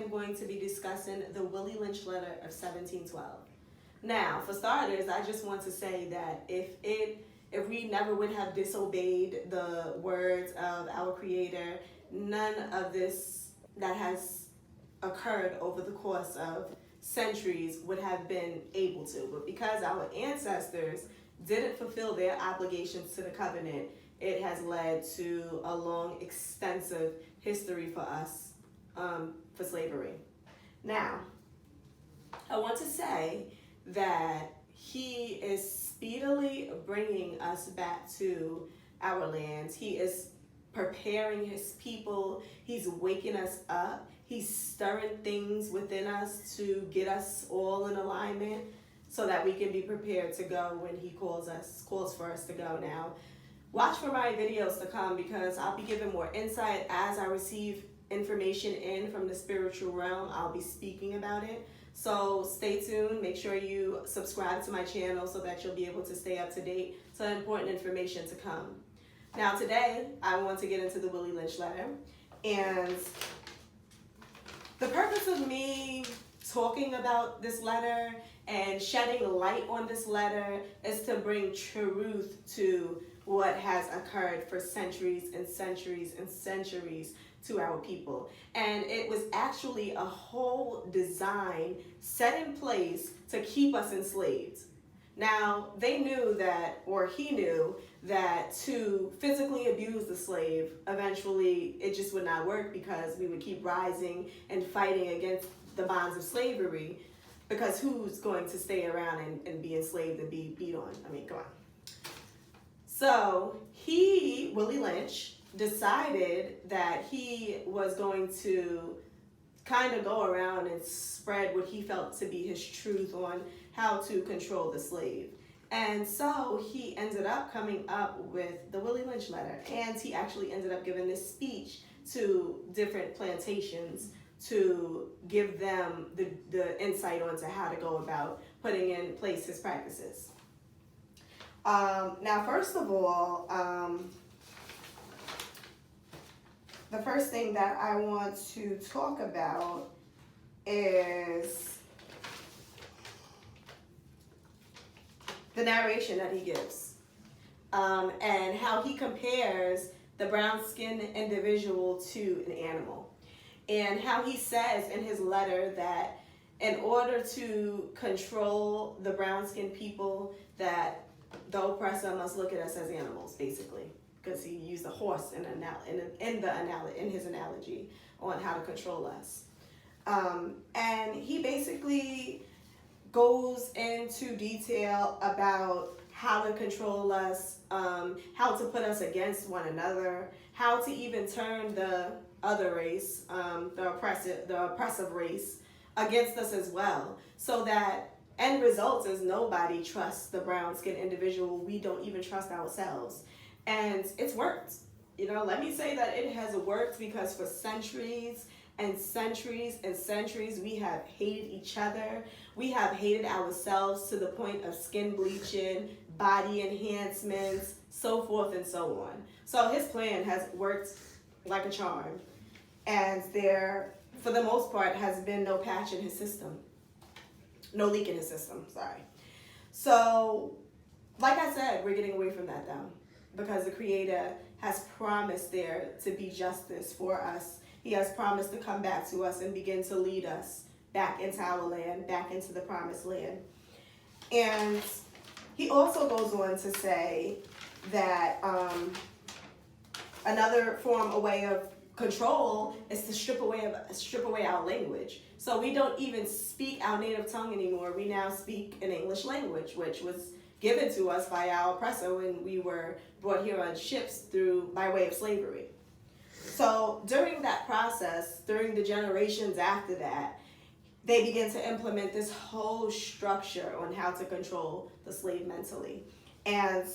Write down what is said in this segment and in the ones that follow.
am going to be discussing the Willie Lynch letter of 1712. Now, for starters, I just want to say that if we never would have disobeyed the words of our Creator, none of this that has occurred over the course of centuries would have been able to. But because our ancestors didn't fulfill their obligations to the covenant, it has led to a long, extensive history for us for slavery. Now, I want to say that he is speedily bringing us back to our lands. He is preparing his people. He's waking us up. He's stirring things within us to get us all in alignment so that we can be prepared to go when he calls for us to go. Now, watch for my videos to come, because I'll be giving more insight as I receive information in from the spiritual realm. I'll be speaking about it. So stay tuned. Make sure you subscribe to my channel so that you'll be able to stay up to date to important information to come. Now today, I want to get into the Willie Lynch letter. And the purpose of me talking about this letter and shedding light on this letter is to bring truth to what has occurred for centuries and centuries and centuries to our people. And it was actually a whole design set in place to keep us enslaved. Now, they knew that, or he knew that, to physically abuse the slave, eventually it just would not work, because we would keep rising and fighting against the bonds of slavery, because who's going to stay around and be enslaved and be beat on? I mean, come on. So he, Willie Lynch, decided that he was going to kind of go around and spread what he felt to be his truth on how to control the slave. And so he ended up coming up with the Willie Lynch letter, and he actually ended up giving this speech to different plantations to give them the insight onto how to go about putting in place his practices. Now, first of all, the first thing that I want to talk about is the narration that he gives, and how he compares the brown-skinned individual to an animal, and how he says in his letter that in order to control the brown-skinned people, that the oppressor must look at us as animals, basically, because he used a horse in his analogy on how to control us. And he basically goes into detail about how to control us, how to put us against one another, how to even turn the other race, the oppressive race, against us as well, so that end result is nobody trusts the brown-skinned individual. We don't even trust ourselves. And it's worked. You know, let me say that it has worked, because for centuries and centuries and centuries, we have hated each other. We have hated ourselves to the point of skin bleaching, body enhancements, so forth and so on. So his plan has worked like a charm. And there, for the most part, has been no patch in his system. No leak in his system, sorry. So, like I said, we're getting away from that though, because the Creator has promised there to be justice for us. He has promised to come back to us and begin to lead us back into our land, back into the promised land. And he also goes on to say that another form, a way of control, is to strip away our language. So we don't even speak our native tongue anymore. We now speak an English language, which was given to us by our oppressor when we were brought here on ships by way of slavery. So during that process, during the generations after that, they began to implement this whole structure on how to control the slave mentally. And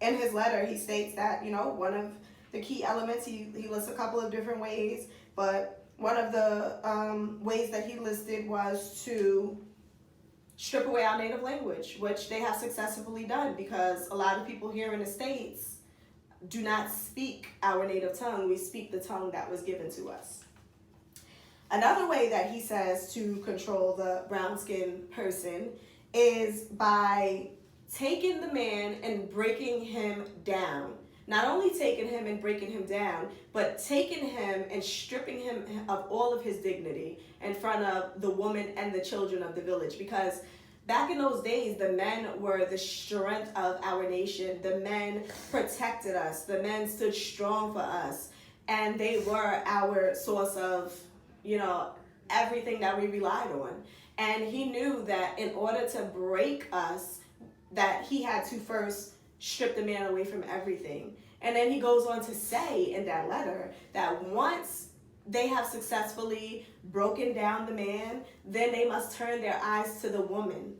in his letter, he states that, you know, one of the key elements, he lists a couple of different ways, but one of the ways that he listed was to strip away our native language, which they have successfully done, because a lot of people here in the States do not speak our native tongue. We speak the tongue that was given to us. Another way that he says to control the brown-skinned person is by taking the man and breaking him down. Not only taking him and breaking him down, but taking him and stripping him of all of his dignity in front of the woman and the children of the village. Because back in those days, the men were the strength of our nation. The men protected us. The men stood strong for us. And they were our source of, everything that we relied on. And he knew that in order to break us, that he had to first strip the man away from everything. And then he goes on to say in that letter that once they have successfully broken down the man, then they must turn their eyes to the woman,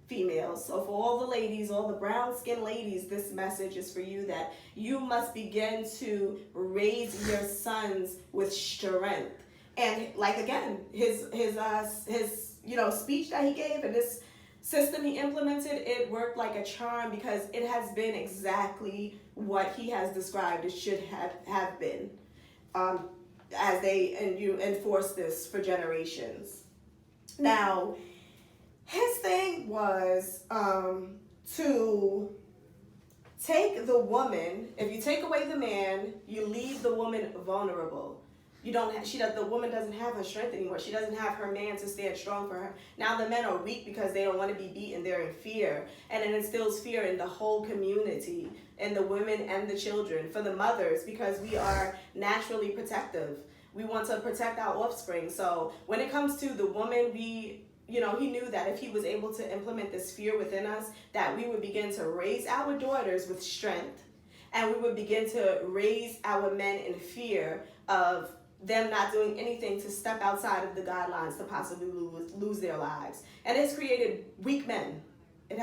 females. So for all the ladies, all the brown-skinned ladies, this message is for you, that you must begin to raise your sons with strength. And like, again, his speech that he gave and this system he implemented, it worked like a charm, because it has been exactly what he has described it should have been, as you enforce this for generations. Now, his thing was to take the woman. If you take away the man, you leave the woman vulnerable. The woman doesn't have her strength anymore. She doesn't have her man to stand strong for her. Now the men are weak because they don't want to be beaten. They're in fear. And it instills fear in the whole community, in the women and the children, for the mothers, because we are naturally protective. We want to protect our offspring. So when it comes to the woman, he knew that if he was able to implement this fear within us, that we would begin to raise our daughters with strength. And we would begin to raise our men in fear of them not doing anything to step outside of the guidelines to possibly lose their lives. And it's created weak men. The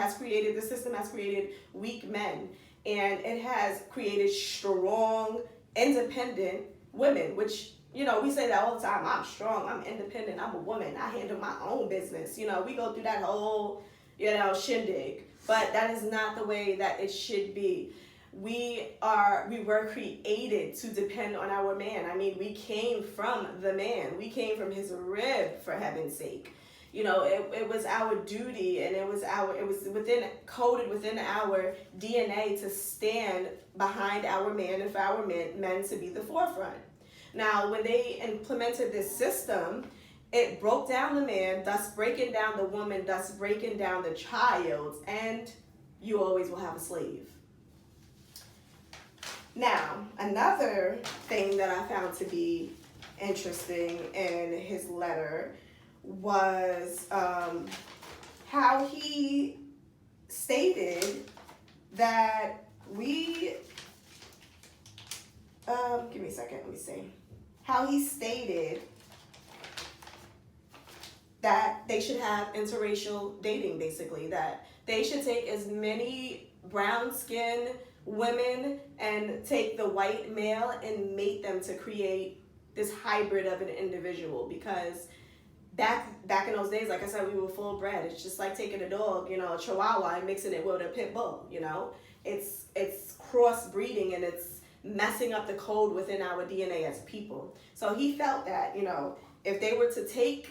system has created weak men. And it has created strong, independent women, which, we say that all the time. I'm strong, I'm independent, I'm a woman, I handle my own business. We go through that whole, shindig. But that is not the way that it should be. We were created to depend on our man. I mean, we came from the man. We came from his rib, for heaven's sake. It was our duty, and it was coded within our DNA to stand behind our man and for our men to be the forefront. Now, when they implemented this system, it broke down the man, thus breaking down the woman, thus breaking down the child, and you always will have a slave. Now, another thing that I found to be interesting in his letter was how he stated that give me a second, let me see. How he stated that they should have interracial dating, basically, that they should take as many brown-skinned women and take the white male and mate them to create this hybrid of an individual. Because back in those days, like I said, we were full bred. It's just like taking a dog, a Chihuahua, and mixing it with a pit bull. It's crossbreeding, and it's messing up the code within our DNA as people. So he felt that if they were to take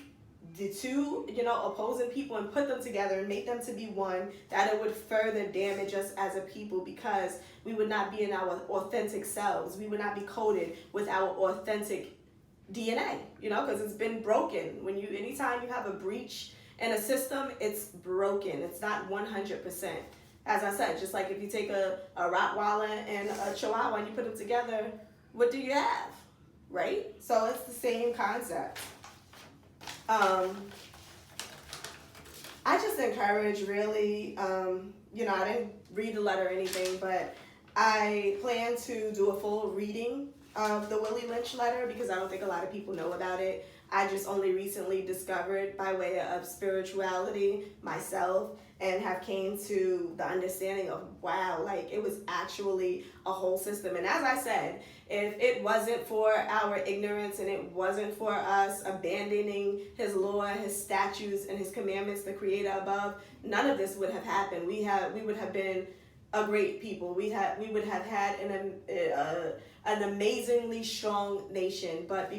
the two, opposing people and put them together and make them to be one, that it would further damage us as a people, because we would not be in our authentic selves. We would not be coded with our authentic DNA, because it's been broken. Anytime you have a breach in a system, it's broken. It's not 100%. As I said, just like if you take a Rottweiler and a Chihuahua and you put them together, what do you have, right? So it's the same concept. I just encourage, really, I didn't read the letter or anything, but I plan to do a full reading of the Willie Lynch letter, because I don't think a lot of people know about it. I just only recently discovered by way of spirituality myself, and have came to the understanding of, wow, like it was actually a whole system. And as I said, if it wasn't for our ignorance and it wasn't for us abandoning his law, his statutes, and his commandments, the creator above, none of this would have happened. We would have been a great people. We would have had an amazingly strong nation. But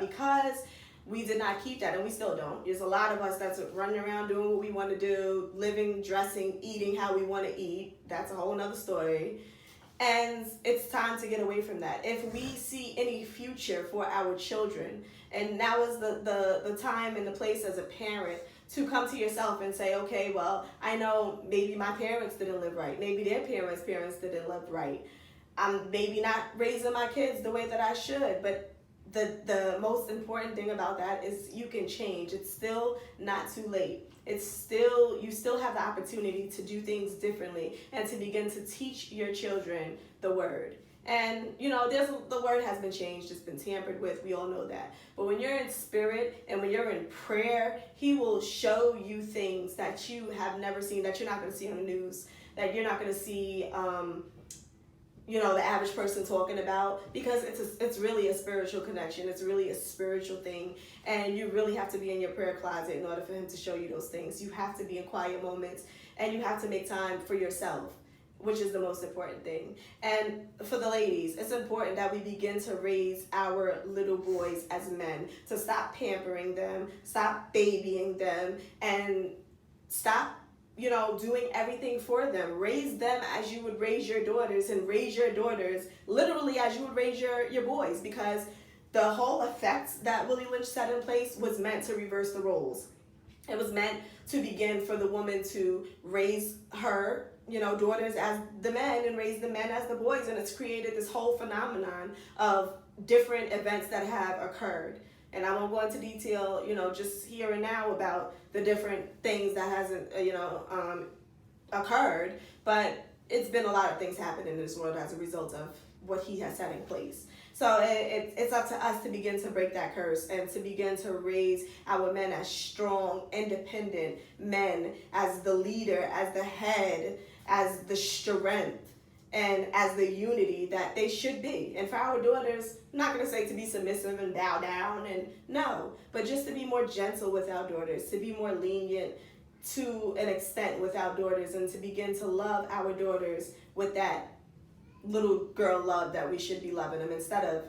because we did not keep that, and we still don't. There's a lot of us that's running around doing what we want to do, living, dressing, eating how we want to eat. That's a whole nother story. And it's time to get away from that. If we see any future for our children, and now is the time and the place as a parent to come to yourself and say, okay, well, I know maybe my parents didn't live right. Maybe their parents didn't live right. I'm maybe not raising my kids the way that I should, but the most important thing about that is you can change. It's still not too late. You still have the opportunity to do things differently and to begin to teach your children the word. And, the word has been changed. It's been tampered with. We all know that. But when you're in spirit and when you're in prayer, he will show you things that you have never seen, that you're not going to see on the news, that you're not going to see, the average person talking about, because it's really a spiritual connection. It's really a spiritual thing. And you really have to be in your prayer closet in order for him to show you those things. You have to be in quiet moments, and you have to make time for yourself, which is the most important thing. And for the ladies, it's important that we begin to raise our little boys as men, to stop pampering them, stop babying them, and stop doing everything for them. Raise them as you would raise your daughters, and raise your daughters literally as you would raise your boys, because the whole effect that Willie Lynch set in place was meant to reverse the roles. It was meant to begin for the woman to raise her daughters as the men and raise the men as the boys, and it's created this whole phenomenon of different events that have occurred. And I won't go into detail, just here and now about the different things that hasn't, occurred, but it's been a lot of things happening in this world as a result of what he has set in place. So it's up to us to begin to break that curse and to begin to raise our men as strong, independent men, as the leader, as the head, as the strength, and as the unity that they should be. And for our daughters, I'm not going to say to be submissive and bow down, and no, but just to be more gentle with our daughters, to be more lenient to an extent with our daughters, and to begin to love our daughters with that little girl love that we should be loving them, instead of,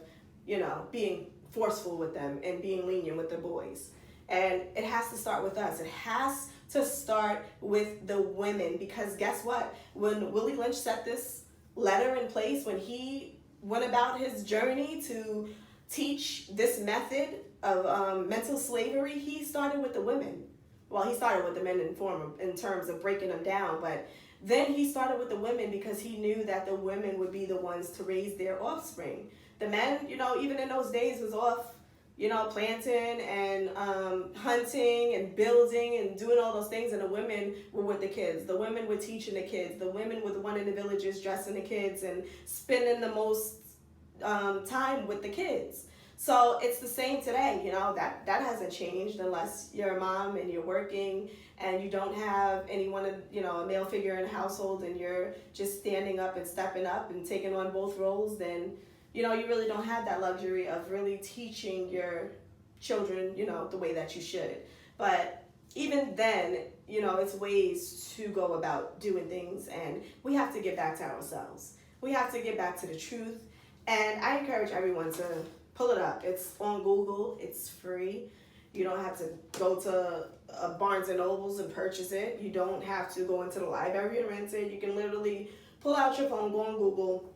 being forceful with them and being lenient with the boys. And it has to start with us. It has to start with the women, because guess what? When Willie Lynch set this letter in place, when he went about his journey to teach this method of mental slavery, he started with the women. Well, he started with the men in terms of breaking them down, but then he started with the women because he knew that the women would be the ones to raise their offspring. The men, even in those days, was off, planting and hunting and building and doing all those things, and the women were with the kids. The women were teaching the kids. The women were the one in the villages dressing the kids and spending the most time with the kids. So it's the same today, that hasn't changed, unless you're a mom and you're working and you don't have anyone, a male figure in the household, and you're just standing up and stepping up and taking on both roles. Then you really don't have that luxury of really teaching your children, the way that you should. But even then, it's ways to go about doing things, and we have to get back to ourselves. We have to get back to the truth, and I encourage everyone to pull it up. It's on Google. It's free. You don't have to go to Barnes and Nobles and purchase it. You don't have to go into the library and rent it. You can literally pull out your phone, go on Google,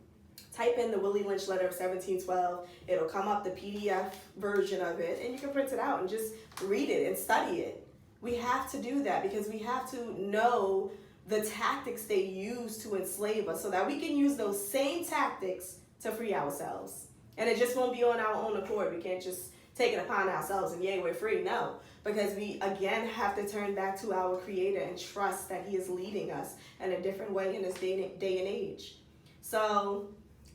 type in the Willie Lynch letter of 1712. It'll come up, the PDF version of it, and you can print it out and just read it and study it. We have to do that because we have to know the tactics they use to enslave us, so that we can use those same tactics to free ourselves. And it just won't be on our own accord. We can't just take it upon ourselves and yay, we're free. No, because we again have to turn back to our Creator and trust that He is leading us in a different way in this day and age. So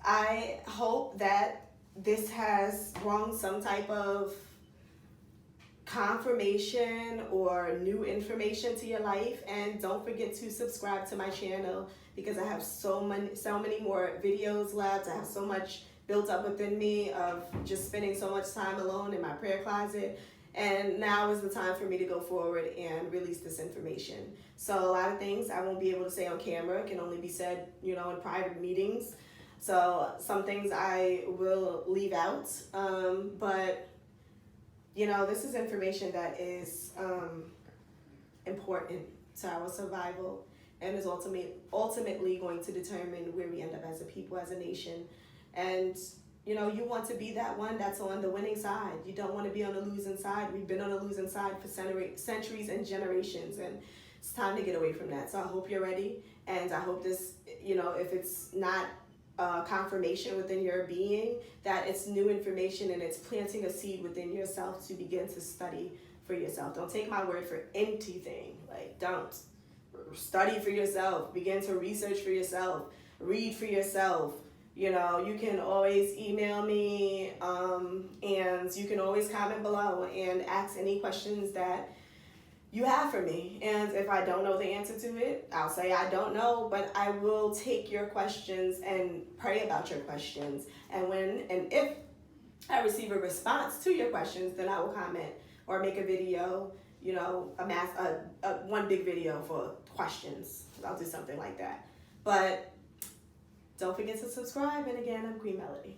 I hope that this has brought some type of confirmation or new information to your life. And don't forget to subscribe to my channel, because I have so many more videos left. I have so much built up within me of just spending so much time alone in my prayer closet. And now is the time for me to go forward and release this information. So a lot of things I won't be able to say on camera, can only be said, in private meetings. So some things I will leave out, but this is information that is important to our survival and is ultimately going to determine where we end up as a people, as a nation. And you want to be that one that's on the winning side. You don't want to be on the losing side. We've been on the losing side for centuries and generations, and it's time to get away from that. So I hope you're ready, and I hope this, if it's not confirmation within your being, that it's new information and it's planting a seed within yourself to begin to study for yourself. Don't take my word for anything. Don't. Study for yourself. Begin to research for yourself. Read for yourself. You can always email me, and you can always comment below and ask any questions that you have for me. And if I don't know the answer to it, I'll say I don't know, but I will take your questions and pray about your questions. And if I receive a response to your questions, then I will comment or make a video, one big video for questions. I'll do something like that. But don't forget to subscribe. And again, I'm Queen Melody.